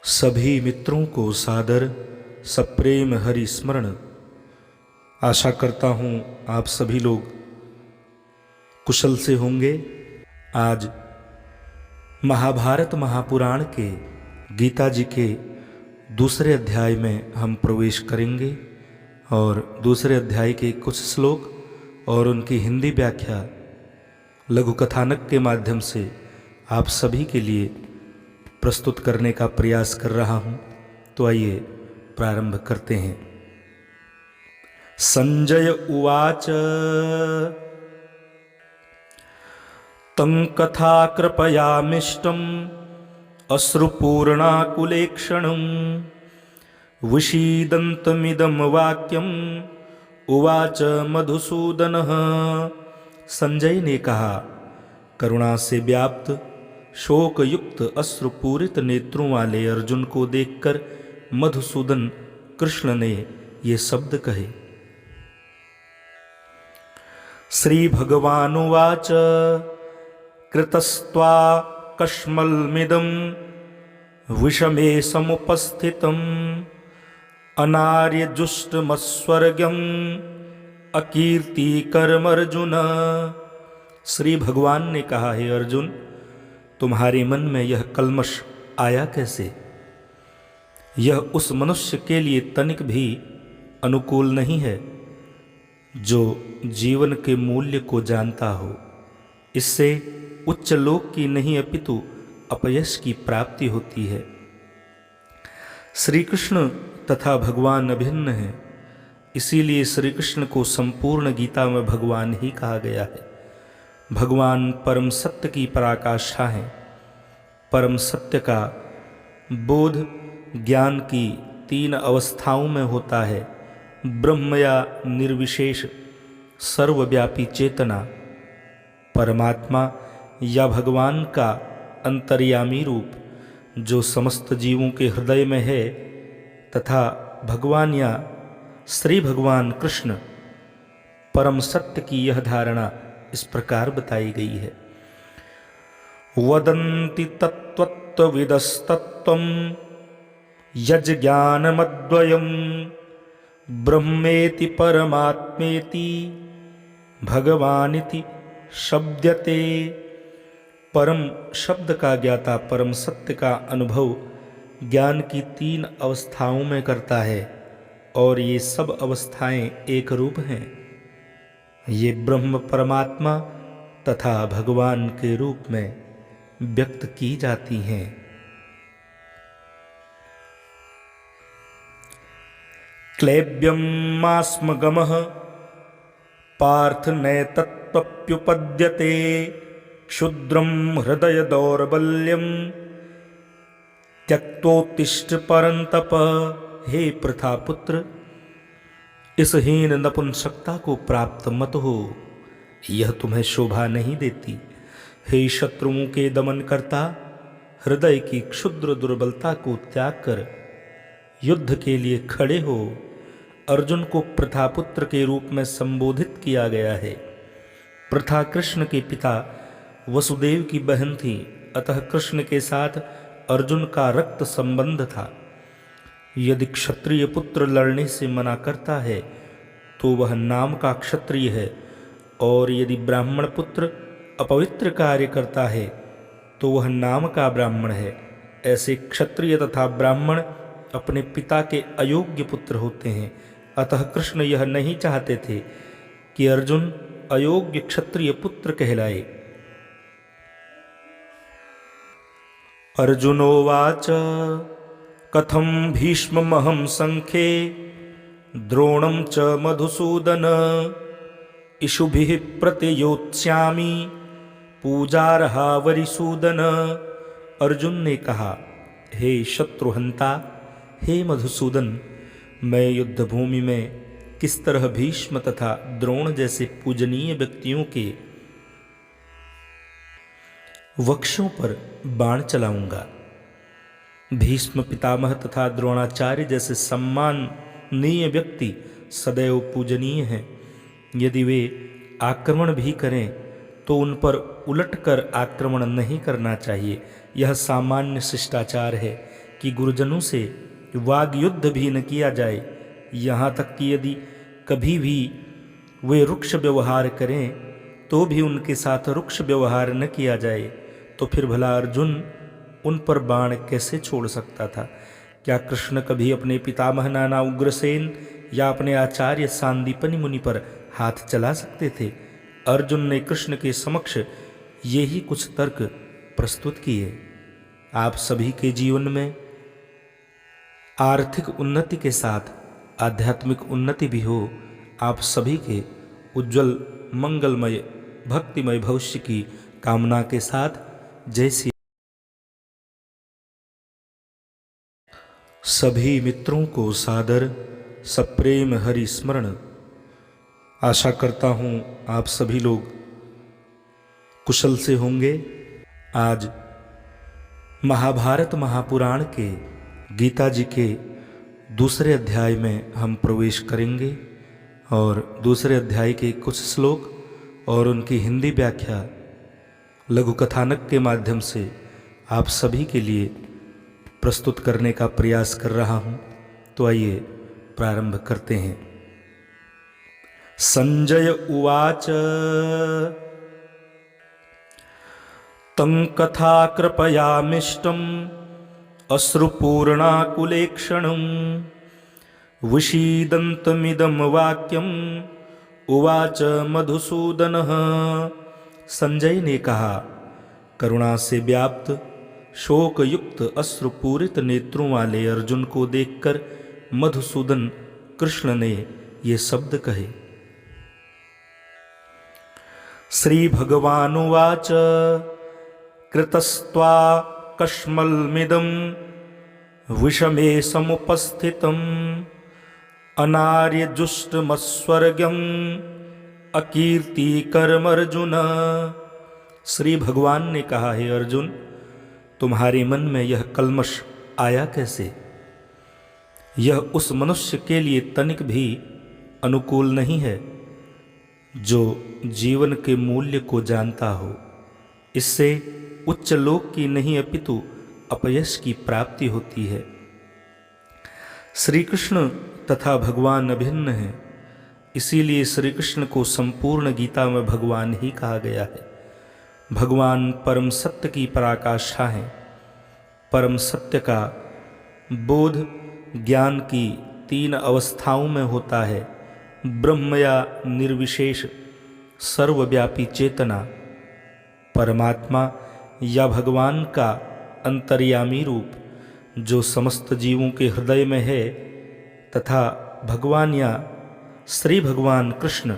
सभी मित्रों को सादर सप्रेम हरि स्मरण। आशा करता हूँ आप सभी लोग कुशल से होंगे। आज महाभारत महापुराण के गीता जी के दूसरे अध्याय में हम प्रवेश करेंगे और दूसरे अध्याय के कुछ श्लोक और उनकी हिंदी व्याख्या लघु कथानक के माध्यम से आप सभी के लिए प्रस्तुत करने का प्रयास कर रहा हूँ। तो आइए प्रारंभ करते हैं। संजय उवाच तं कथा कृपयामिष्टम् अश्रुपूर्णाकुलेक्षणं विषीदन्तमिदं वाक्यम् उवाच मधुसूदनः। संजय ने कहा, करुणा से व्याप्त शोक युक्त अश्रुपूरित नेत्रों वाले अर्जुन को देखकर मधुसूदन कृष्ण ने ये शब्द कहे। श्री भगवानुवाच कृतस्त्वा कश्मलमिदं विषमे समुपस्थितम् अनार्यजुष्टमस्वर्गम् अकीर्तिकरमर्जुन। श्री भगवान ने कहा, हे अर्जुन, तुम्हारे मन में यह कल्मश आया कैसे? यह उस मनुष्य के लिए तनिक भी अनुकूल नहीं है जो जीवन के मूल्य को जानता हो। इससे उच्च लोक की नहीं अपितु अपयश की प्राप्ति होती है। श्री कृष्ण तथा भगवान अभिन्न हैं, इसीलिए श्री कृष्ण को संपूर्ण गीता में भगवान ही कहा गया है। भगवान परम सत्य की पराकाष्ठा है। परम सत्य का बोध ज्ञान की तीन अवस्थाओं में होता है। ब्रह्म या निर्विशेष सर्वव्यापी चेतना, परमात्मा या भगवान का अंतर्यामी रूप जो समस्त जीवों के हृदय में है, तथा भगवान या श्री भगवान कृष्ण। परम सत्य की यह धारणा इस प्रकार बताई गई है। वदन्ति तत्त्वविदस्तत्त्वं यज्ज्ञानमद्वयं ब्रह्मेति परमात्मेति भगवानिति शब्दते। परम शब्द का ज्ञाता परम सत्य का अनुभव ज्ञान की तीन अवस्थाओं में करता है और ये सब अवस्थाएं एक रूप हैं। ये ब्रह्म परमात्मा तथा भगवान के रूप में व्यक्त की जाती हैं। क्लैब्यं मास्मगमः पार्थ नैतत्त्वप्युपद्यते क्षुद्रं हृदय दौर्बल्यं त्यक्तोत्तिष्ठ परन्तप। हे प्रथापुत्र, इस हीन नपुंसकता को प्राप्त मत हो, यह तुम्हें शोभा नहीं देती। हे शत्रुओं के दमन करता, हृदय की क्षुद्र दुर्बलता को त्याग कर युद्ध के लिए खड़े हो। अर्जुन को प्रथापुत्र के रूप में संबोधित किया गया है। प्रथा कृष्ण के पिता वसुदेव की बहन थी, अतः कृष्ण के साथ अर्जुन का रक्त संबंध था। यदि क्षत्रिय पुत्र लड़ने से मना करता है तो वह नाम का क्षत्रिय है, और यदि ब्राह्मण पुत्र अपवित्र कार्य करता है तो वह नाम का ब्राह्मण है। ऐसे क्षत्रिय तथा ब्राह्मण अपने पिता के अयोग्य पुत्र होते हैं। अतः कृष्ण यह नहीं चाहते थे कि अर्जुन अयोग्य क्षत्रिय पुत्र कहलाए। अर्जुनोवाच कथं भीष्ममहं संख्ये द्रोणं च मधुसूदन इषुभिः प्रतियोत्स्यामि पूजार्हा वरिसूदन। अर्जुन ने कहा, हे शत्रुहंता, हे मधुसूदन, मैं युद्ध भूमि में किस तरह भीष्म तथा द्रोण जैसे पूजनीय व्यक्तियों के वक्षों पर बाण चलाऊंगा। भीष्म पितामह तथा द्रोणाचार्य जैसे सम्माननीय व्यक्ति सदैव पूजनीय हैं। यदि वे आक्रमण भी करें तो उन पर उलटकर आक्रमण नहीं करना चाहिए। यह सामान्य शिष्टाचार है। कि गुरुजनों से वाग युद्ध भी न किया जाए, यहाँ तक कि यदि कभी भी वे रुक्ष व्यवहार करें तो भी उनके साथ रुक्ष व्यवहार न किया जाए। तो फिर भला अर्जुन उन पर बाण कैसे छोड़ सकता था? क्या कृष्ण कभी अपने पितामह नाना उग्रसेन या अपने आचार्य सांदीपनि मुनि पर हाथ चला सकते थे? अर्जुन ने कृष्ण के समक्ष यही कुछ तर्क प्रस्तुत किए। आप सभी के जीवन में आर्थिक उन्नति के साथ आध्यात्मिक उन्नति भी हो, आप सभी के उज्जवल मंगलमय भक्तिमय भविष्य की कामना के साथ जय श्री। सभी मित्रों को सादर सप्रेम हरि स्मरण। आशा करता हूँ आप सभी लोग कुशल से होंगे। आज महाभारत महापुराण के गीता जी के दूसरे अध्याय में हम प्रवेश करेंगे और दूसरे अध्याय के कुछ श्लोक और उनकी हिंदी व्याख्या लघु कथानक के माध्यम से आप सभी के लिए प्रस्तुत करने का प्रयास कर रहा हूँ। तो आइए प्रारंभ करते हैं। संजय उवाच तं कथा कृपयामिष्टम् अश्रुपूर्णाकुलेक्षणं विषीदन्तमिदं वाक्यम् उवाच मधुसूदनः। संजय ने कहा, करुणा से व्याप्त शोकयुक्त अश्रुपूरित नेत्रों वाले अर्जुन को देखकर मधुसूदन कृष्ण ने ये शब्द कहे। श्री भगवानुवाच कृतस्त्वा कश्मलमिदं विषमे समुपस्थितम् अनार्यजुष्टमस्वर्गम् अकीर्तिकरमर्जुन। श्री भगवान ने कहा, हे अर्जुन, तुम्हारे मन में यह कल्मष आया कैसे? यह उस मनुष्य के लिए तनिक भी अनुकूल नहीं है जो जीवन के मूल्य को जानता हो। इससे उच्च लोक की नहीं अपितु अपयश की प्राप्ति होती है। श्री कृष्ण तथा भगवान अभिन्न हैं, इसीलिए श्री कृष्ण को संपूर्ण गीता में भगवान ही कहा गया है। भगवान परम सत्य की पराकाष्ठा है। परम सत्य का बोध ज्ञान की 3 अवस्थाओं में होता है। ब्रह्म या निर्विशेष सर्वव्यापी चेतना, परमात्मा या भगवान का अंतर्यामी रूप जो समस्त जीवों के हृदय में है, तथा भगवान या श्री भगवान कृष्ण।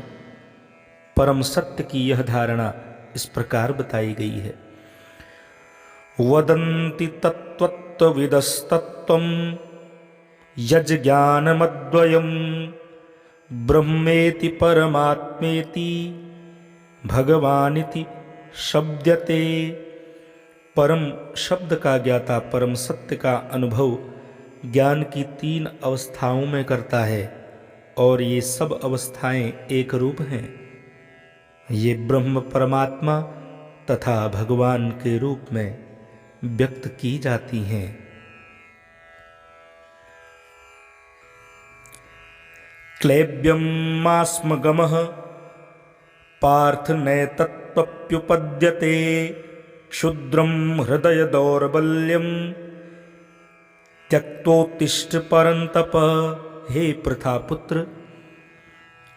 परम सत्य की यह धारणा इस प्रकार बताई गई है। वदन्ति तत्त्वविदस्तत्त्वं यज्ज्ञानमद्वयं ब्रह्मेति परमात्मेति भगवानिति शब्दते। परम शब्द का ज्ञाता परम सत्य का अनुभव ज्ञान की 3 अवस्थाओं में करता है और ये सब अवस्थाएं एक रूप हैं। ये ब्रह्म परमात्मा तथा भगवान के रूप में व्यक्त की जाती हैं। क्लैब्यं मास्मगमः पार्थ नैतत्त्वप्युपद्यते क्षुद्रं हृदय दौर्बल्यं त्यक्तोत्तिष्ठ परन्तप। हे प्रथापुत्र,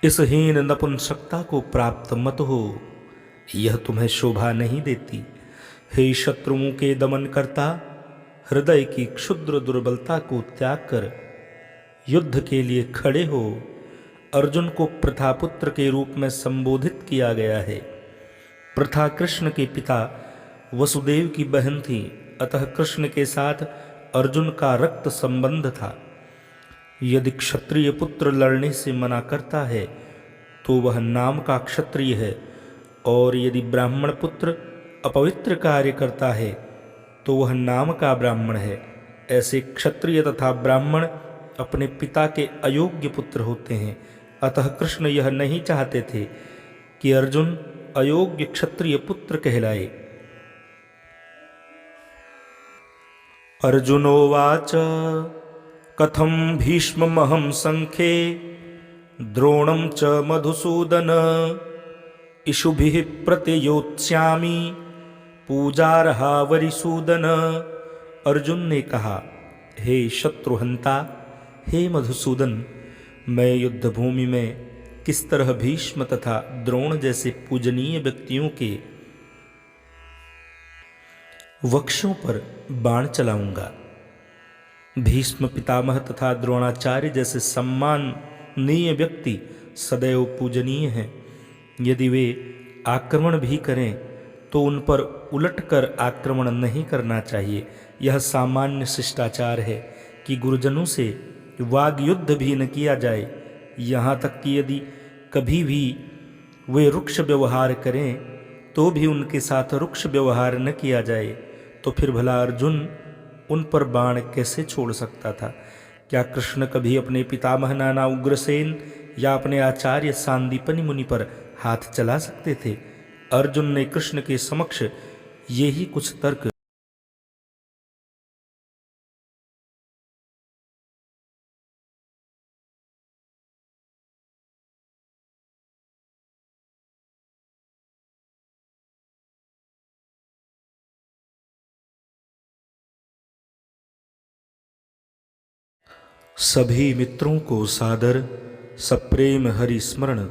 इस हीन नपुंसकता को प्राप्त मत हो, यह तुम्हें शोभा नहीं देती। हे शत्रुओं के दमन करता, हृदय की क्षुद्र दुर्बलता को त्याग कर युद्ध के लिए खड़े हो। अर्जुन को प्रथापुत्र के रूप में संबोधित किया गया है। प्रथा कृष्ण के पिता वसुदेव की बहन थी, अतः कृष्ण के साथ अर्जुन का रक्त संबंध था। यदि क्षत्रिय पुत्र लड़ने से मना करता है तो वह नाम का क्षत्रिय है, और यदि ब्राह्मण पुत्र अपवित्र कार्य करता है तो वह नाम का ब्राह्मण है। ऐसे क्षत्रिय तथा ब्राह्मण अपने पिता के अयोग्य पुत्र होते हैं। अतः कृष्ण यह नहीं चाहते थे कि अर्जुन अयोग्य क्षत्रिय पुत्र कहलाए। अर्जुनोवाच कथं भीष्ममहं संख्ये द्रोणं च मधुसूदन इषुभिः प्रतियोत्स्यामि पूजार्हा वरिसूदन। अर्जुन ने कहा, हे शत्रुहंता, हे मधुसूदन, मैं युद्ध भूमि में किस तरह भीष्म तथा द्रोण जैसे पूजनीय व्यक्तियों के वक्षों पर बाण चलाऊंगा। भीष्म पितामह तथा द्रोणाचार्य जैसे सम्माननीय व्यक्ति सदैव पूजनीय हैं। यदि वे आक्रमण भी करें तो उन पर उलटकर आक्रमण नहीं करना चाहिए। यह सामान्य शिष्टाचार है कि गुरुजनों से वाग युद्ध भी न किया जाए। यहाँ तक कि यदि कभी भी वे रुक्ष व्यवहार करें तो भी उनके साथ रुक्ष व्यवहार न किया जाए। तो फिर भला अर्जुन उन पर बाण कैसे छोड़ सकता था? क्या कृष्ण कभी अपने पितामह नाना उग्रसेन या अपने आचार्य सांदीपनि मुनि पर हाथ चला सकते थे? अर्जुन ने कृष्ण के समक्ष ये ही कुछ तर्क सभी मित्रों को सादर सप्रेम हरि स्मरण।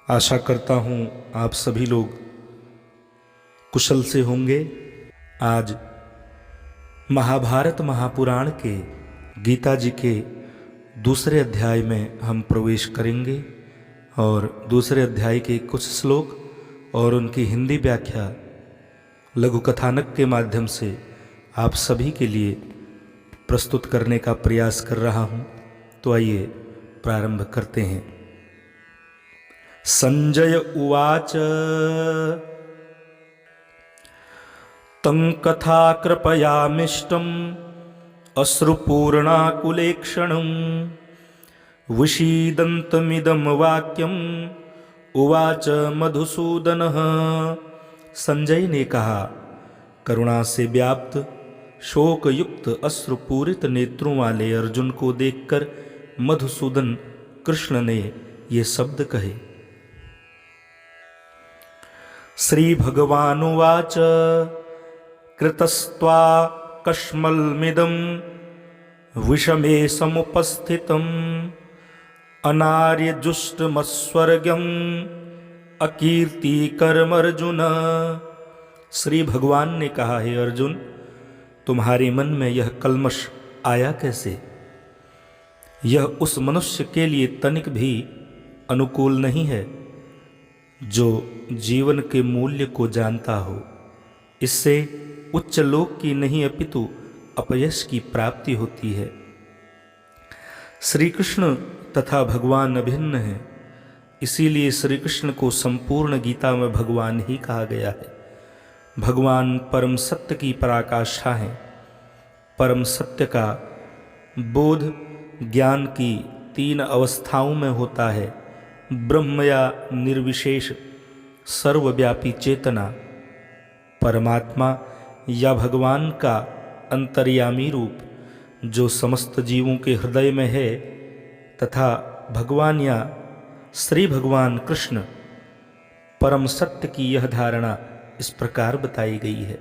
आशा करता हूँ आप सभी लोग कुशल से होंगे। आज महाभारत महापुराण के गीता जी के दूसरे अध्याय में हम प्रवेश करेंगे और दूसरे अध्याय के कुछ श्लोक और उनकी हिंदी व्याख्या लघु कथानक के माध्यम से आप सभी के लिए प्रस्तुत करने का प्रयास कर रहा हूं। तो आइए प्रारंभ करते हैं। संजय उवाच तं कथा कृपयामिष्टम् अश्रुपूर्णाकुलेक्षणं विषीदन्तमिदं वाक्यम् उवाच मधुसूदनः। संजय ने कहा, करुणा से व्याप्त शोकयुक्त अश्रुपूरित नेत्रों वाले अर्जुन को देखकर मधुसूदन कृष्ण ने ये शब्द कहे। श्री भगवानुवाच कृतस्त्वा कश्मलमिदं विषमे समुपस्थितम् अनार्यजुष्टमस्वर्गम् अकीर्तिकरमर्जुन। श्री भगवान ने कहा, हे अर्जुन, तुम्हारे मन में यह कल्मश आया कैसे? यह उस मनुष्य के लिए तनिक भी अनुकूल नहीं है जो जीवन के मूल्य को जानता हो। इससे उच्च लोक की नहीं अपितु अपयश की प्राप्ति होती है। श्री कृष्ण तथा भगवान अभिन्न हैं, इसीलिए श्री कृष्ण को संपूर्ण गीता में भगवान ही कहा गया है। भगवान परम सत्य की पराकाष्ठा हैं। परम सत्य का बोध ज्ञान की 3 अवस्थाओं में होता है। ब्रह्म या निर्विशेष सर्वव्यापी चेतना, परमात्मा या भगवान का अंतर्यामी रूप जो समस्त जीवों के हृदय में है, तथा भगवान या श्री भगवान कृष्ण। परम सत्य की यह धारणा इस प्रकार बताई गई है।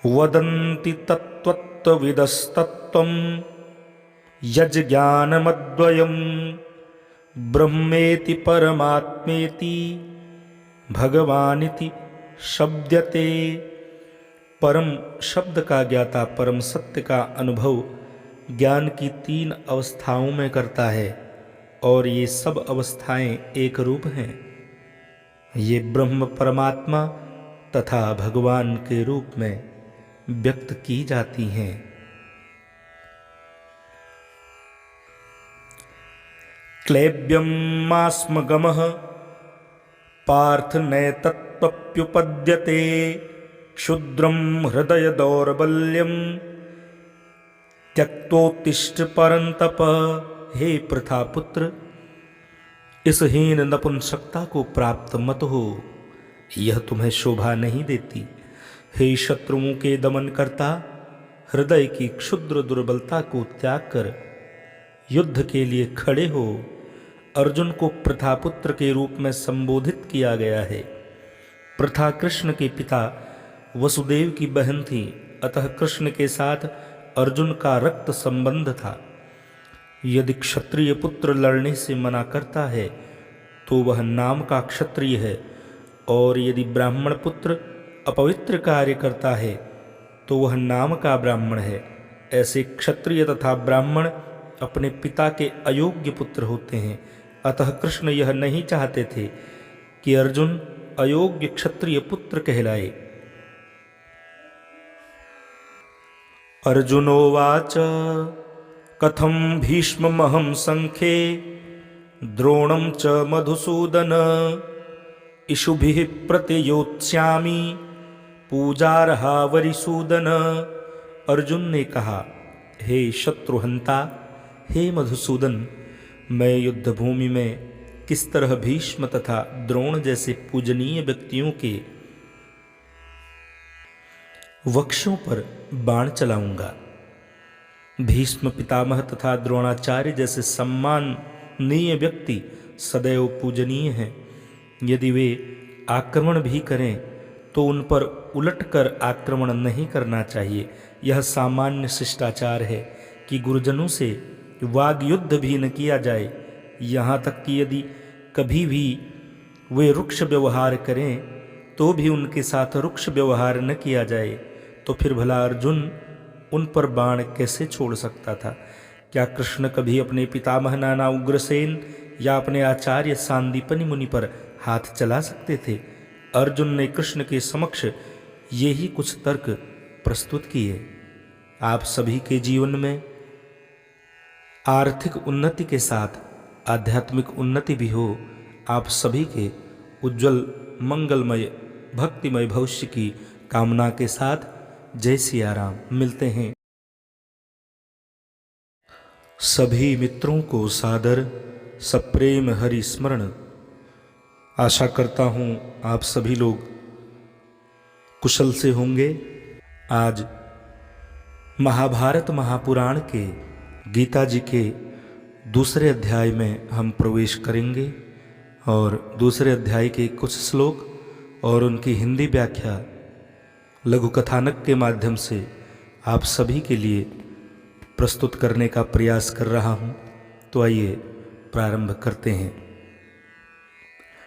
वदन्ति तत्त्वविदस्तत्त्वं यज्ज्ञानमद्वयं ब्रह्मेति परमात्मेति भगवानिति शब्दते। परम शब्द का ज्ञाता परम सत्य का अनुभव ज्ञान की 3 अवस्थाओं में करता है और ये सब अवस्थाएं एक रूप हैं। ये ब्रह्म परमात्मा तथा भगवान के रूप में व्यक्त की जाती हैं। क्लैब्यं मास्मगमः पार्थ नैतत्त्वप्युपद्यते क्षुद्रं हृदय दौर्बल्यं त्यक्तोत्तिष्ठ परंतप। हे प्रथापुत्र, इस हीन नपुंसकता को प्राप्त मत हो, यह तुम्हें शोभा नहीं देती। हे शत्रुओं के दमन करता, हृदय की क्षुद्र दुर्बलता को त्याग कर युद्ध के लिए खड़े हो। अर्जुन को प्रथापुत्र के रूप में संबोधित किया गया है। प्रथा कृष्ण के पिता वसुदेव की बहन थी, अतः कृष्ण के साथ अर्जुन का रक्त संबंध था। यदि क्षत्रिय पुत्र लड़ने से मना करता है तो वह नाम का क्षत्रिय है, और यदि ब्राह्मण पुत्र अपवित्र कार्य करता है तो वह नाम का ब्राह्मण है। ऐसे क्षत्रिय तथा ब्राह्मण अपने पिता के अयोग्य पुत्र होते हैं। अतः कृष्ण यह नहीं चाहते थे कि अर्जुन अयोग्य क्षत्रिय पुत्र कहलाए। अर्जुनोवाच कथं भीष्ममहं संख्ये द्रोणं च मधुसूदन इषुभिः प्रतियोत्स्यामि पूजार्हा वरिसूदन। अर्जुन ने कहा, हे शत्रुहंता, हे मधुसूदन, मैं युद्ध भूमि में किस तरह भीष्म तथा द्रोण जैसे पूजनीय व्यक्तियों के वक्षों पर बाण चलाऊंगा। भीष्म पितामह तथा द्रोणाचार्य जैसे सम्माननीय व्यक्ति सदैव पूजनीय हैं। यदि वे आक्रमण भी करें तो उन पर उलटकर आक्रमण नहीं करना चाहिए। यह सामान्य शिष्टाचार है कि गुरुजनों से वाग युद्ध भी न किया जाए। यहाँ तक कि यदि कभी भी वे रुक्ष व्यवहार करें तो भी उनके साथ रुक्ष व्यवहार न किया जाए। तो फिर भला अर्जुन उन पर बाण कैसे छोड़ सकता था? क्या कृष्ण कभी अपने पितामह नाना उग्रसेन या अपने आचार्य सांदीपनि मुनि पर हाथ चला सकते थे? अर्जुन ने कृष्ण के समक्ष ये ही कुछ तर्क प्रस्तुत किए। आप सभी के जीवन में आर्थिक उन्नति के साथ आध्यात्मिक उन्नति भी हो। आप सभी के उज्जवल मंगलमय भक्तिमय भविष्य की कामना के साथ जय सिया राम। मिलते हैं। सभी मित्रों को सादर सप्रेम हरि स्मरण। आशा करता हूँ आप सभी लोग कुशल से होंगे। आज महाभारत महापुराण के गीता जी के दूसरे अध्याय में हम प्रवेश करेंगे और दूसरे अध्याय के कुछ श्लोक और उनकी हिंदी व्याख्या लघु कथानक के माध्यम से आप सभी के लिए प्रस्तुत करने का प्रयास कर रहा हूँ। तो आइए प्रारंभ करते हैं।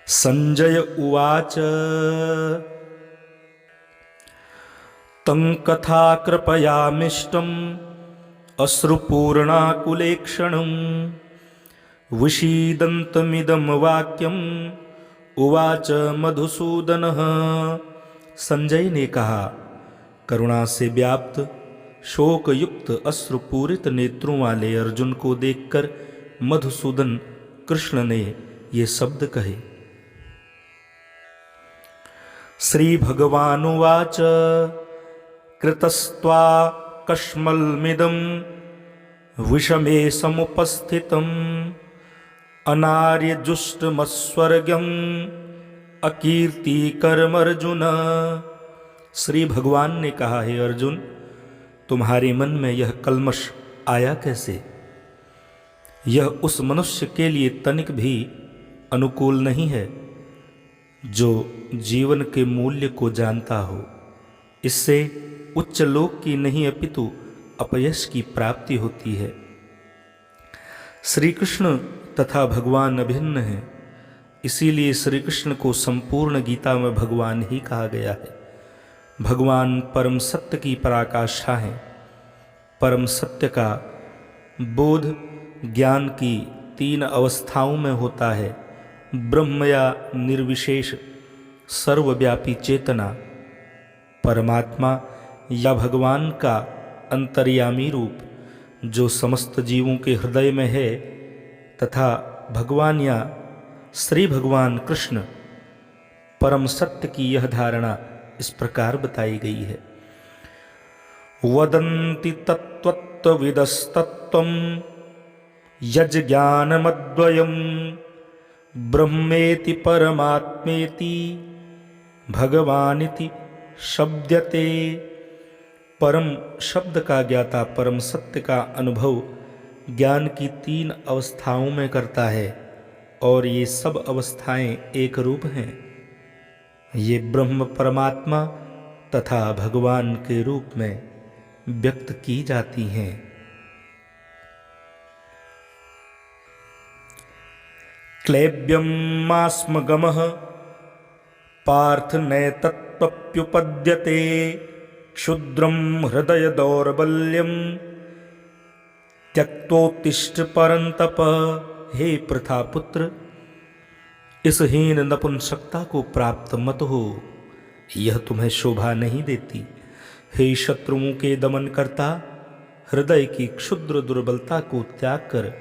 संजय उवाच तं कथा कृपयामिष्टम् अश्रुपूर्णाकुलेक्षणं विषीदन्तमिदं वाक्यम् उवाच मधुसूदनः। संजय ने कहा, करुणा से व्याप्त शोक युक्त अश्रुपूरित नेत्रों वाले अर्जुन को देखकर मधुसूदन कृष्ण ने ये शब्द कहे। श्री भगवानुवाच कृतस्त्वा कश्मलमिदं विषमे समुपस्थितम् अनार्यजुष्टमस्वर्गम् अकीर्तिकरमर्जुन। श्री भगवान ने कहा, हे अर्जुन, तुम्हारे मन में यह कल्मष आया कैसे? यह उस मनुष्य के लिए तनिक भी अनुकूल नहीं है जो जीवन के मूल्य को जानता हो। इससे उच्च लोक की नहीं अपितु अपयश की प्राप्ति होती है। श्री कृष्ण तथा भगवान अभिन्न हैं, इसीलिए श्री कृष्ण को संपूर्ण गीता में भगवान ही कहा गया है। भगवान परम सत्य की पराकाष्ठा हैं। परम सत्य का बोध ज्ञान की 3 अवस्थाओं में होता है। ब्रह्म या निर्विशेष सर्वव्यापी चेतना, परमात्मा या भगवान का अंतर्यामी रूप जो समस्त जीवों के हृदय में है, तथा भगवान या श्री भगवान कृष्ण। परम सत्य की यह धारणा इस प्रकार बताई गई है। वदन्ति तत्त्वविदस्तत्त्वं यज्ज्ञानमद्वयं ब्रह्मेति परमात्मेति भगवानिति शब्दते, परम शब्द का ज्ञाता परम सत्य का अनुभव ज्ञान की 3 अवस्थाओं में करता है और ये सब अवस्थाएं एक रूप हैं। ये ब्रह्म परमात्मा तथा भगवान के रूप में व्यक्त की जाती हैं। क्लैब्यं मास्म गमः पार्थ नैतत्त्वप्युपद्यते, क्षुद्रं हृदय दौर्बल्यं त्यक्तोत्तिष्ठ परंतप। हे प्रथापुत्र, इस हीन नपुंसकता को प्राप्त मत हो, यह तुम्हें शोभा नहीं देती। हे शत्रुओं के दमन करता, हृदय की क्षुद्र दुर्बलता को त्याग कर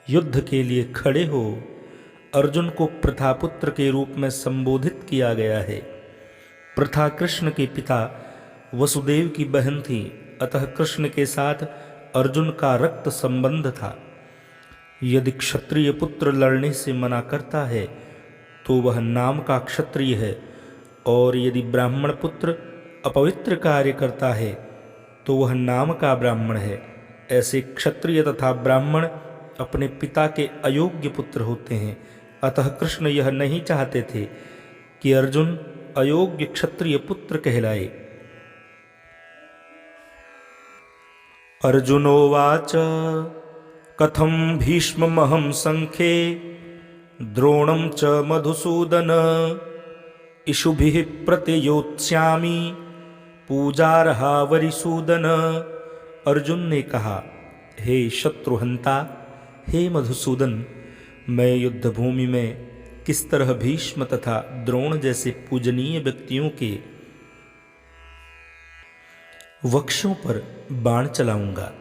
युद्ध के लिए खड़े हो। अर्जुन को प्रथापुत्र के रूप में संबोधित किया गया है। प्रथा कृष्ण के पिता वसुदेव की बहन थी, अतः कृष्ण के साथ अर्जुन का रक्त संबंध था। यदि क्षत्रिय पुत्र लड़ने से मना करता है तो वह नाम का क्षत्रिय है, और यदि ब्राह्मण पुत्र अपवित्र कार्य करता है तो वह नाम का ब्राह्मण है। ऐसे क्षत्रिय तथा ब्राह्मण अपने पिता के अयोग्य पुत्र होते हैं। अतः कृष्ण यह नहीं चाहते थे कि अर्जुन अयोग्य क्षत्रिय पुत्र कहलाए। अर्जुनोवाच कथं भीष्ममहं संख्ये द्रोणं च मधुसूदन, इषुभिः प्रतियोत्स्यामि पूजार्हा वरिसूदन। अर्जुन ने कहा, हे शत्रुहंता, हे मधुसूदन, मैं युद्ध भूमि में किस तरह भीष्म तथा द्रोण जैसे पूजनीय व्यक्तियों के वक्षों पर बाण चलाऊंगा।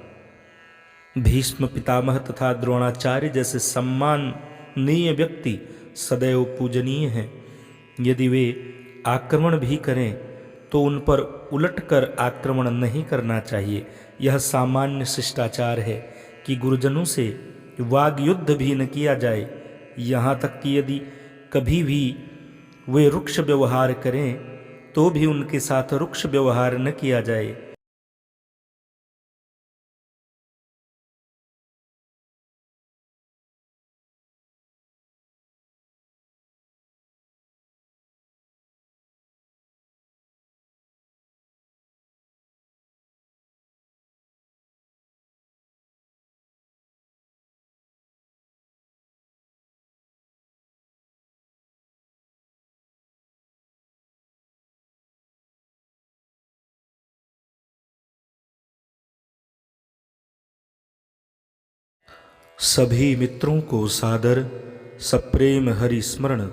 भीष्म पितामह तथा द्रोणाचार्य जैसे सम्माननीय व्यक्ति सदैव पूजनीय हैं। यदि वे आक्रमण भी करें तो उन पर उलटकर आक्रमण नहीं करना चाहिए। यह सामान्य शिष्टाचार है कि गुरुजनों से वाग युद्ध भी न किया जाए। यहाँ तक कि यदि कभी भी वे रुक्ष व्यवहार करें तो भी उनके साथ रुक्ष व्यवहार न किया जाए। सभी मित्रों को सादर सप्रेम हरि स्मरण।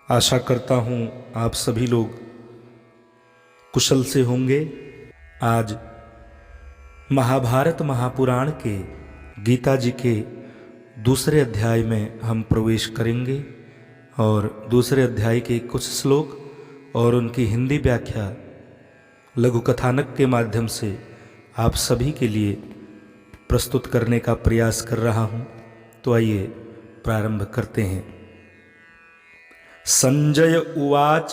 आशा करता हूँ आप सभी लोग कुशल से होंगे। आज महाभारत महापुराण के गीता जी के दूसरे अध्याय में हम प्रवेश करेंगे और दूसरे अध्याय के कुछ श्लोक और उनकी हिंदी व्याख्या लघु कथानक के माध्यम से आप सभी के लिए प्रस्तुत करने का प्रयास कर रहा हूं। तो आइए प्रारंभ करते हैं। संजय उवाच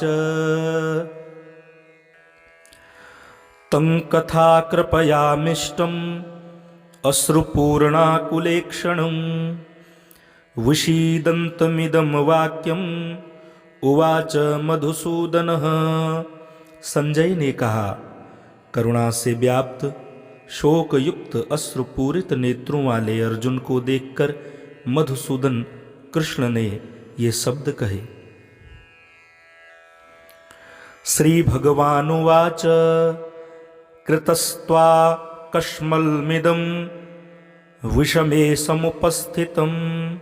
तं कथा कृपयामिष्टम् अश्रुपूर्णाकुलेक्षणं विषीदन्तमिदं वाक्यम् उवाच मधुसूदनः। संजय ने कहा, करुणा से व्याप्त शोक युक्त अश्रुपूरित नेत्रों वाले अर्जुन को देखकर मधुसूदन कृष्ण ने ये शब्द कहे। श्री भगवानुवाच कृतस्त्वा कश्मलमिदं विषमे समुपस्थितम्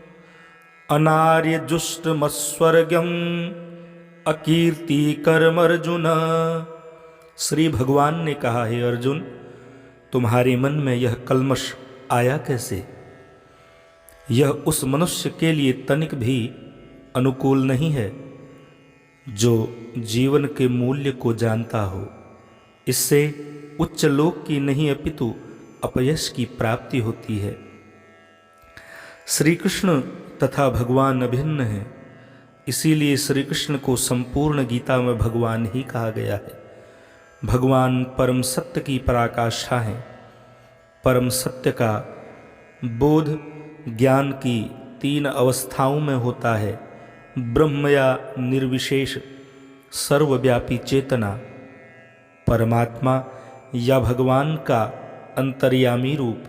अनार्यजुष्टमस्वर्गम् अकीर्तिकरमर्जुन। श्री भगवान ने कहा, हे अर्जुन, तुम्हारे मन में यह कल्मष आया कैसे? यह उस मनुष्य के लिए तनिक भी अनुकूल नहीं है जो जीवन के मूल्य को जानता हो। इससे उच्च लोक की नहीं अपितु अपयश की प्राप्ति होती है। श्री कृष्ण तथा भगवान अभिन्न हैं। इसीलिए श्री कृष्ण को संपूर्ण गीता में भगवान ही कहा गया है। भगवान परम सत्य की पराकाष्ठा हैं। परम सत्य का बोध ज्ञान की 3 अवस्थाओं में होता है। ब्रह्म या निर्विशेष सर्वव्यापी चेतना, परमात्मा या भगवान का अंतर्यामी रूप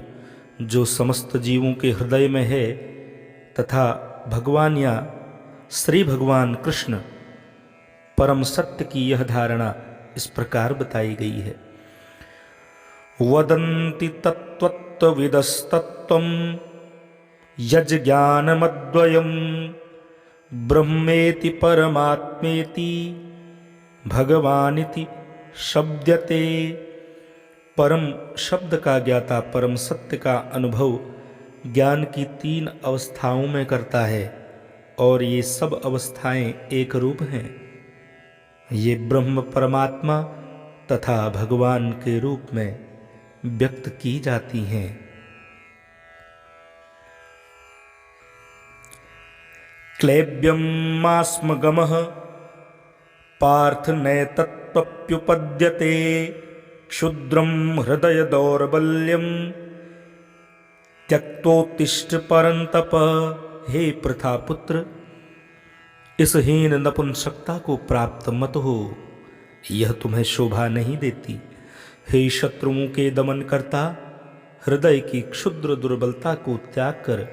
जो समस्त जीवों के हृदय में है, तथा भगवान या श्री भगवान कृष्ण। परम सत्य की यह धारणा इस प्रकार बताई गई है। वदन्ति तत्त्वविदस्तत्त्वं यज्ज्ञानमद्वयं ब्रह्मेति परमात्मेति भगवानिति शब्दते। परम शब्द का ज्ञाता परम सत्य का अनुभव ज्ञान की 3 अवस्थाओं में करता है, और ये सब अवस्थाएं एक रूप हैं। ये ब्रह्म परमात्मा तथा भगवान के रूप में व्यक्त की जाती हैं। क्लैब्यं मास्मगमः पार्थ नैतत्त्वप्युपद्यते क्षुद्रं हृदय दौर्बल्यं त्यक्तोत्तिष्ठ परंतप। हे प्रथापुत्र, इस हीन नपुंसकता को प्राप्त मत हो, यह तुम्हें शोभा नहीं देती। हे शत्रुओं के दमन करता, हृदय की क्षुद्र दुर्बलता को त्याग कर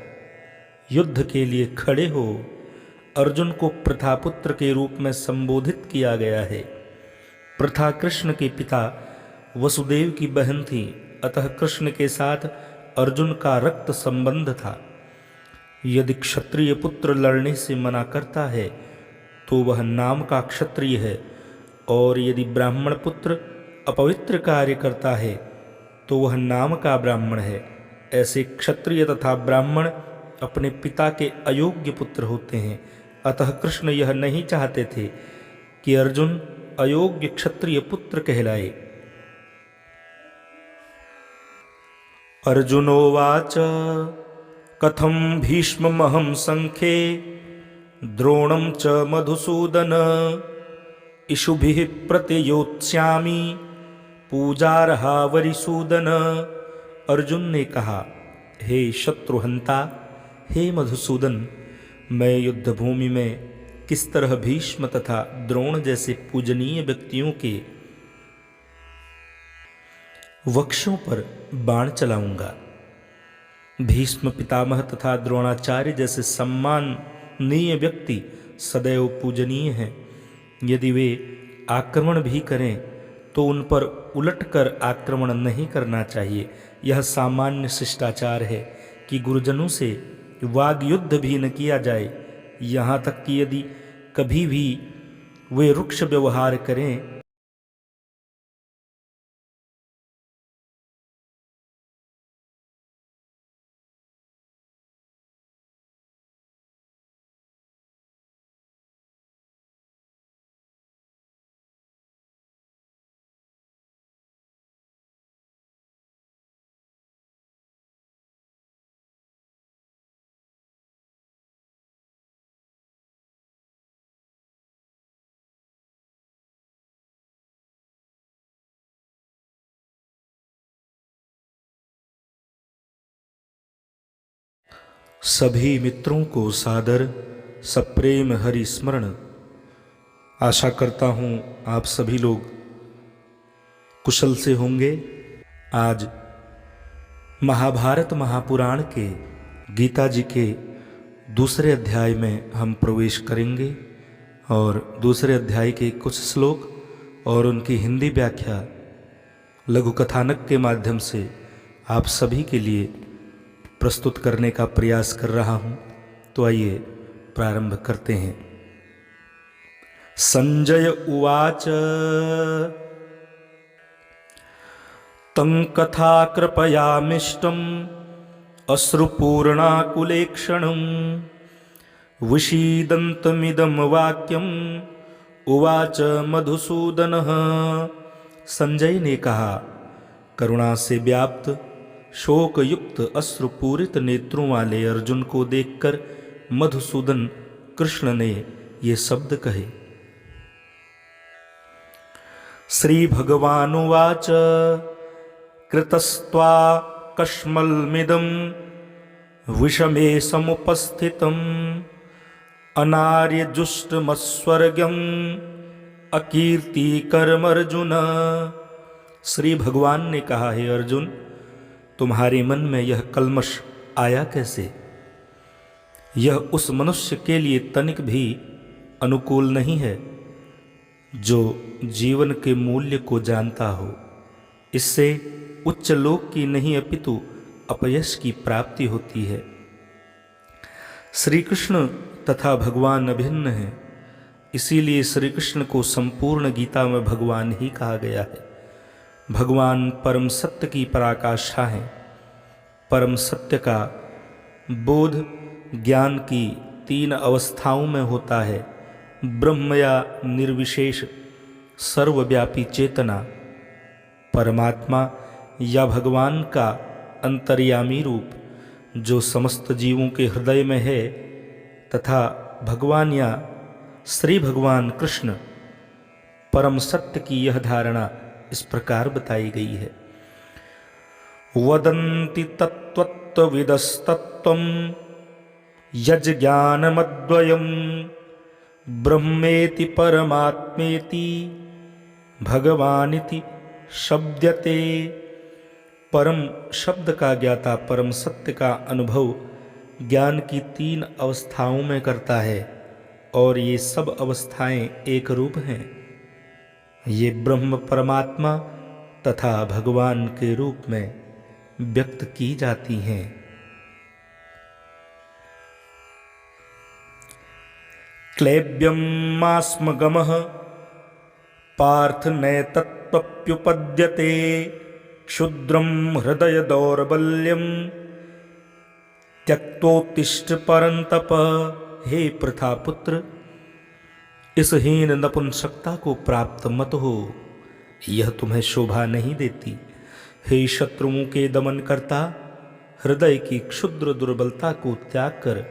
युद्ध के लिए खड़े हो। अर्जुन को प्रथापुत्र के रूप में संबोधित किया गया है। प्रथा कृष्ण के पिता वसुदेव की बहन थी, अतः कृष्ण के साथ अर्जुन का रक्त संबंध था। यदि क्षत्रिय पुत्र लड़ने से मना करता है तो वह नाम का क्षत्रिय है, और यदि ब्राह्मण पुत्र अपवित्र कार्य करता है तो वह नाम का ब्राह्मण है। ऐसे क्षत्रिय तथा ब्राह्मण अपने पिता के अयोग्य पुत्र होते हैं। अतः कृष्ण यह नहीं चाहते थे कि अर्जुन अयोग्य क्षत्रिय पुत्र कहलाए। अर्जुनोवाच कथं भीष्ममहं संख्ये द्रोणं च मधुसूदन इषुभिः प्रतियोत्स्यामि पूजार्हा वरिसूदन। अर्जुन ने कहा, हे शत्रुहंता, हे मधुसूदन, मैं युद्ध भूमि में किस तरह भीष्म तथा द्रोण जैसे पूजनीय व्यक्तियों के वक्षों पर बाण चलाऊंगा। भीष्म पितामह तथा द्रोणाचार्य जैसे सम्माननीय व्यक्ति सदैव पूजनीय हैं। यदि वे आक्रमण भी करें तो उन पर उलटकर आक्रमण नहीं करना चाहिए। यह सामान्य शिष्टाचार है कि गुरुजनों से वाग युद्ध भी न किया जाए। यहाँ तक कि यदि कभी भी वे रुक्ष व्यवहार करें सभी मित्रों को सादर सप्रेम हरि स्मरण। आशा करता हूँ आप सभी लोग कुशल से होंगे। आज महाभारत महापुराण के गीता जी के दूसरे अध्याय में हम प्रवेश करेंगे, और दूसरे अध्याय के कुछ श्लोक और उनकी हिंदी व्याख्या लघु कथानक के माध्यम से आप सभी के लिए प्रस्तुत करने का प्रयास कर रहा हूं। तो आइए प्रारंभ करते हैं। संजय उवाच तं कथा कृपयामिष्टम् अश्रुपूर्णाकुलेक्षणं विषीदन्तमिदं वाक्यम् उवाच मधुसूदनः। संजय ने कहा, करुणा से व्याप्त शोक युक्त अश्रुपूरित नेत्रों वाले अर्जुन को देखकर मधुसूदन कृष्ण ने ये शब्द कहे। श्री भगवानुवाच कृतस्त्वा कश्मलमिदं विषमे समुपस्थितम् अनार्यजुष्टमस्वर्गम् अकीर्तिकरम् अर्जुन। श्री भगवान ने कहा, हे अर्जुन, तुम्हारे मन में यह कल्मश आया कैसे? यह उस मनुष्य के लिए तनिक भी अनुकूल नहीं है जो जीवन के मूल्य को जानता हो। इससे उच्च लोक की नहीं अपितु अपयश की प्राप्ति होती है। श्री कृष्ण तथा भगवान अभिन्न हैं, इसीलिए श्री कृष्ण को संपूर्ण गीता में भगवान ही कहा गया है। भगवान परम सत्य की पराकाष्ठा हैं। परम सत्य का बोध ज्ञान की 3 अवस्थाओं में होता है। ब्रह्म या निर्विशेष सर्वव्यापी चेतना, परमात्मा या भगवान का अंतर्यामी रूप जो समस्त जीवों के हृदय में है, तथा भगवान या श्री भगवान कृष्ण। परम सत्य की यह धारणा इस प्रकार बताई गई है। वदन्ति तत्त्वविदस्तत्त्वं यज्ज्ञानमद्वयम् ब्रह्मेति परमात्मेति भगवानिति शब्दते। परम शब्द का ज्ञाता परम सत्य का अनुभव ज्ञान की 3 अवस्थाओं में करता है, और ये सब अवस्थाएं एक रूप हैं। ये ब्रह्म परमात्मा तथा भगवान के रूप में व्यक्त की जाती हैं। क्लैब्यमास्मगमः पार्थ नैतत्त्वप्युपद्यते क्षुद्रं हृदय दौर्बल्यं त्यक्तोत्तिष्ठ परंतप। हे प्रथापुत्र, इस हीन नपुंसकता को प्राप्त मत हो, यह तुम्हें शोभा नहीं देती। हे शत्रुओं के दमन करता, हृदय की क्षुद्र दुर्बलता को त्याग कर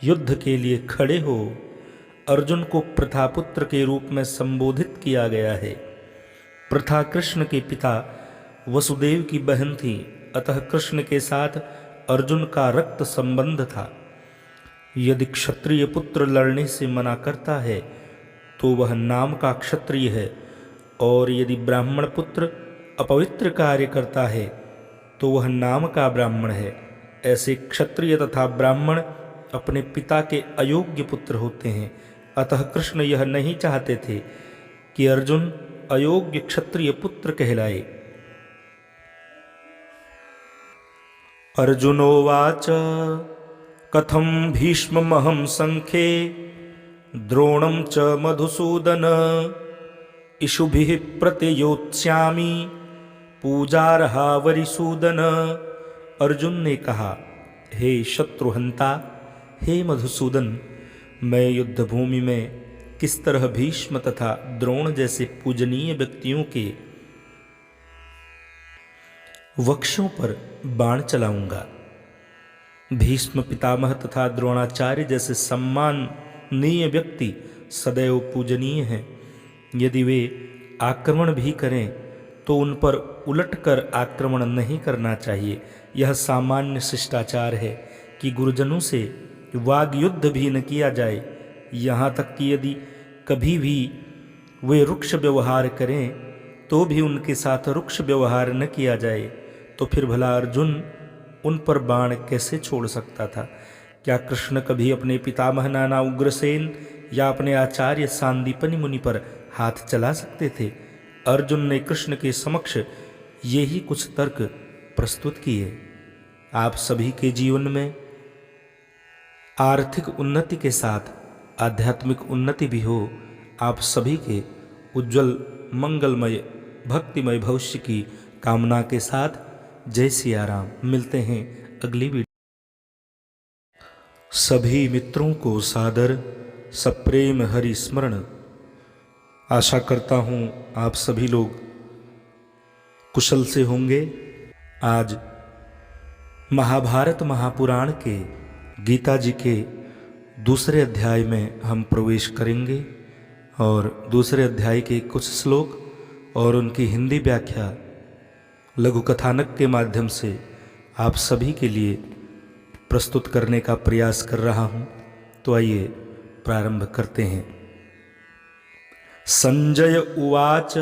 युद्ध के लिए खड़े हो। अर्जुन को प्रथापुत्र के रूप में संबोधित किया गया है। प्रथा कृष्ण के पिता वसुदेव की बहन थी, अतः कृष्ण के साथ अर्जुन का रक्त संबंध था। यदि क्षत्रिय पुत्र लड़ने से मना करता है तो वह नाम का क्षत्रिय है, और यदि ब्राह्मण पुत्र अपवित्र कार्य करता है तो वह नाम का ब्राह्मण है। ऐसे क्षत्रिय तथा ब्राह्मण अपने पिता के अयोग्य पुत्र होते हैं। अतः कृष्ण यह नहीं चाहते थे कि अर्जुन अयोग्य क्षत्रिय पुत्र कहलाए। अर्जुनोवाच कथं भीष्ममहं संख्ये द्रोणं च मधुसूदन इषुभिः प्रतियोत्स्यामि पूजार्हा वरिसूदन। अर्जुन ने कहा, हे शत्रुहंता, हे मधुसूदन, मैं युद्ध भूमि में किस तरह भीष्म तथा द्रोण जैसे पूजनीय व्यक्तियों के वक्षों पर बाण चलाऊंगा। भीष्म पितामह तथा द्रोणाचार्य जैसे सम्माननीय व्यक्ति सदैव पूजनीय हैं। यदि वे आक्रमण भी करें तो उन पर उलटकर आक्रमण नहीं करना चाहिए। यह सामान्य शिष्टाचार है कि गुरुजनों से वाग युद्ध भी न किया जाए। यहाँ तक कि यदि कभी भी वे रुक्ष व्यवहार करें तो भी उनके साथ रुक्ष व्यवहार न किया जाए। तो फिर भला अर्जुन उन पर बाण कैसे छोड़ सकता था? क्या कृष्ण कभी अपने पितामह नाना उग्रसेन या अपने आचार्य सांदीपनि मुनि पर हाथ चला सकते थे? अर्जुन ने कृष्ण के समक्ष ये ही कुछ तर्क प्रस्तुत किए। आप सभी के जीवन में आर्थिक उन्नति के साथ आध्यात्मिक उन्नति भी हो। आप सभी के उज्जवल मंगलमय भक्तिमय भविष्य की कामना के साथ जय सिया राम। मिलते हैं अगली वीडियो। सभी मित्रों को सादर सप्रेम हरि स्मरण। आशा करता हूँ आप सभी लोग कुशल से होंगे। आज महाभारत महापुराण के गीता जी के दूसरे अध्याय में हम प्रवेश करेंगे और दूसरे अध्याय के कुछ श्लोक और उनकी हिंदी व्याख्या लघु कथानक के माध्यम से आप सभी के लिए प्रस्तुत करने का प्रयास कर रहा हूं। तो आइए प्रारंभ करते हैं। संजय उवाच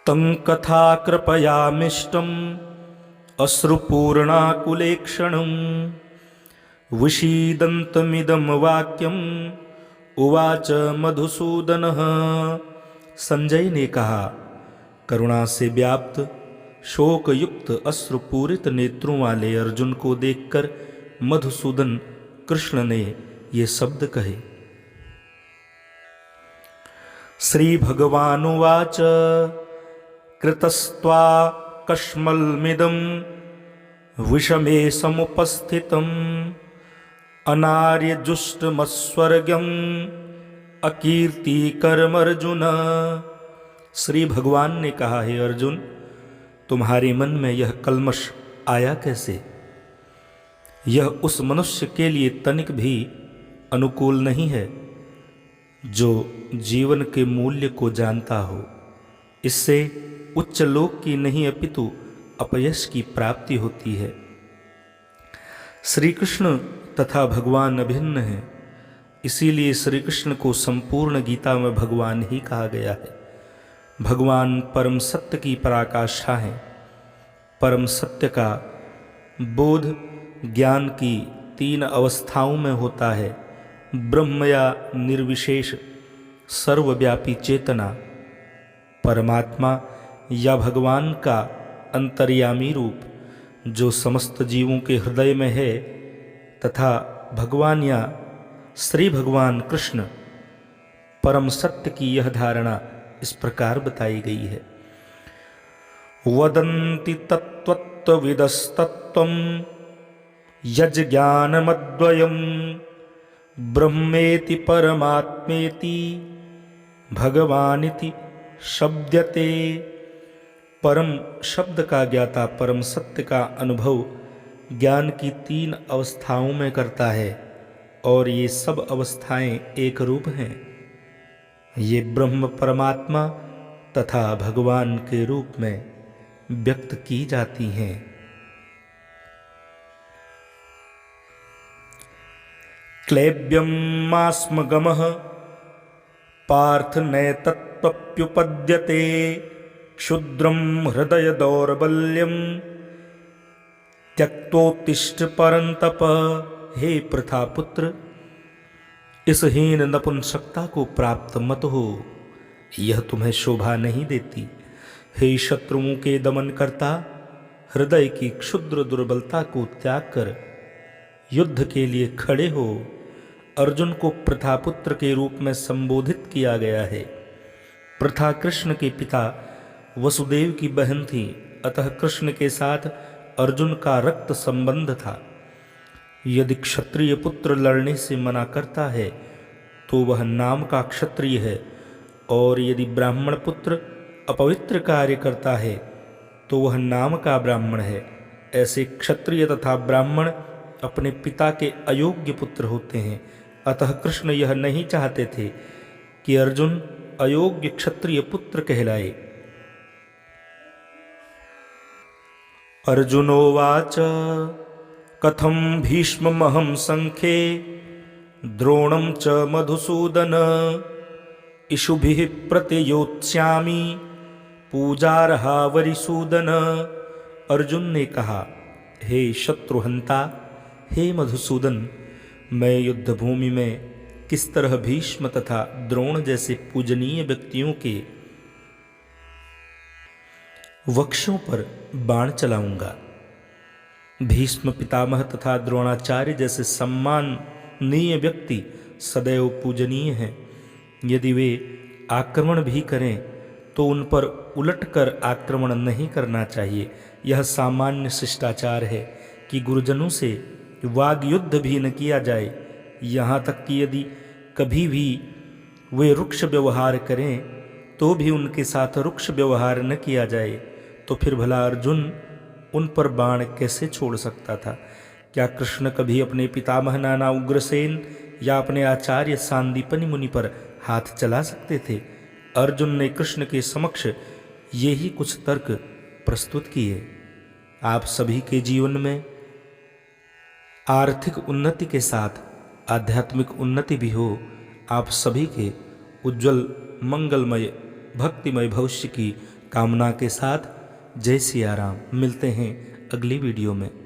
तं कथा कृपयामिष्टम् अश्रुपूर्णाकुलेक्षणं विषीदन्तमिदं वाक्यम् उवाच मधुसूदनः। संजय ने कहा, करुणा से व्याप्त शोक युक्त अश्रुपूरित नेत्रों वाले अर्जुन को देखकर मधुसूदन कृष्ण ने ये शब्द कहे। श्री भगवानुवाच कृतस्त्वा कश्मलमिदं विषमे समुपस्थितम् अनार्यजुष्टमस्वर्गम् अकीर्तिकरमर्जुन। श्री भगवान ने कहा, हे अर्जुन, तुम्हारे मन में यह कल्मष आया कैसे? यह उस मनुष्य के लिए तनिक भी अनुकूल नहीं है जो जीवन के मूल्य को जानता हो। इससे उच्च लोक की नहीं अपितु अपयश की प्राप्ति होती है। श्री कृष्ण तथा भगवान अभिन्न हैं, इसीलिए श्री कृष्ण को संपूर्ण गीता में भगवान ही कहा गया है। भगवान परम सत्य की पराकाष्ठा हैं। परम सत्य का बोध ज्ञान की 3 अवस्थाओं में होता है। ब्रह्म या निर्विशेष सर्वव्यापी चेतना, परमात्मा या भगवान का अंतर्यामी रूप जो समस्त जीवों के हृदय में है, तथा भगवान या श्री भगवान कृष्ण। परम सत्य की यह धारणा इस प्रकार बताई गई है। वदन्ति तत्त्वविदस्तत्त्वं यज्ज्ञानमद्वयम् ब्रह्मेति परमात्मेति भगवानिति शब्दते। परम शब्द का ज्ञाता परम सत्य का अनुभव ज्ञान की 3 अवस्थाओं में करता है और ये सब अवस्थाएं एक रूप हैं। ये ब्रह्म परमात्मा तथा भगवान के रूप में व्यक्त की जाती हैं। क्लैब्यं मास्मगमः पार्थ नैतत्त्वप्युपद्यते क्षुद्रं हृदय दौर्बल्यं त्यक्तोत्तिष्ठ परंतप। हे प्रथापुत्र, इस हीन नपुंसकता को प्राप्त मत हो, यह तुम्हें शोभा नहीं देती। हे शत्रुओं के दमन करता, हृदय की क्षुद्र दुर्बलता को त्याग कर युद्ध के लिए खड़े हो। अर्जुन को प्रथापुत्र के रूप में संबोधित किया गया है। प्रथा कृष्ण के पिता वसुदेव की बहन थी, अतः कृष्ण के साथ अर्जुन का रक्त संबंध था। यदि क्षत्रिय पुत्र लड़ने से मना करता है तो वह नाम का क्षत्रिय है, और यदि ब्राह्मण पुत्र अपवित्र कार्य करता है तो वह नाम का ब्राह्मण है। ऐसे क्षत्रिय तथा ब्राह्मण अपने पिता के अयोग्य पुत्र होते हैं। अतः कृष्ण यह नहीं चाहते थे कि अर्जुन अयोग्य क्षत्रिय पुत्र कहलाए। अर्जुनोवाच कथं भीष्ममहं संख्ये द्रोणं च मधुसूदन इषुभिः प्रतियोत्स्यामि पूजार्हा वरिसूदन। अर्जुन ने कहा, हे शत्रुहंता, हे मधुसूदन, मैं युद्ध भूमि में किस तरह भीष्म तथा द्रोण जैसे पूजनीय व्यक्तियों के वक्षों पर बाण चलाऊंगा। भीष्म पितामह तथा द्रोणाचार्य जैसे सम्माननीय व्यक्ति सदैव पूजनीय हैं। यदि वे आक्रमण भी करें तो उन पर उलटकर आक्रमण नहीं करना चाहिए। यह सामान्य शिष्टाचार है कि गुरुजनों से वाग युद्ध भी न किया जाए। यहाँ तक कि यदि कभी भी वे रुक्ष व्यवहार करें तो भी उनके साथ रुक्ष व्यवहार न किया जाए। तो फिर भला अर्जुन उन पर बाण कैसे छोड़ सकता था? क्या कृष्ण कभी अपने पितामह नाना उग्रसेन या अपने आचार्य सांदीपनि मुनि पर हाथ चला सकते थे? अर्जुन ने कृष्ण के समक्ष ये ही कुछ तर्क प्रस्तुत किए। आप सभी के जीवन में आर्थिक उन्नति के साथ आध्यात्मिक उन्नति भी हो। आप सभी के उज्जवल मंगलमय भक्तिमय भविष्य की कामना के साथ जय सिया राम। मिलते हैं अगली वीडियो में।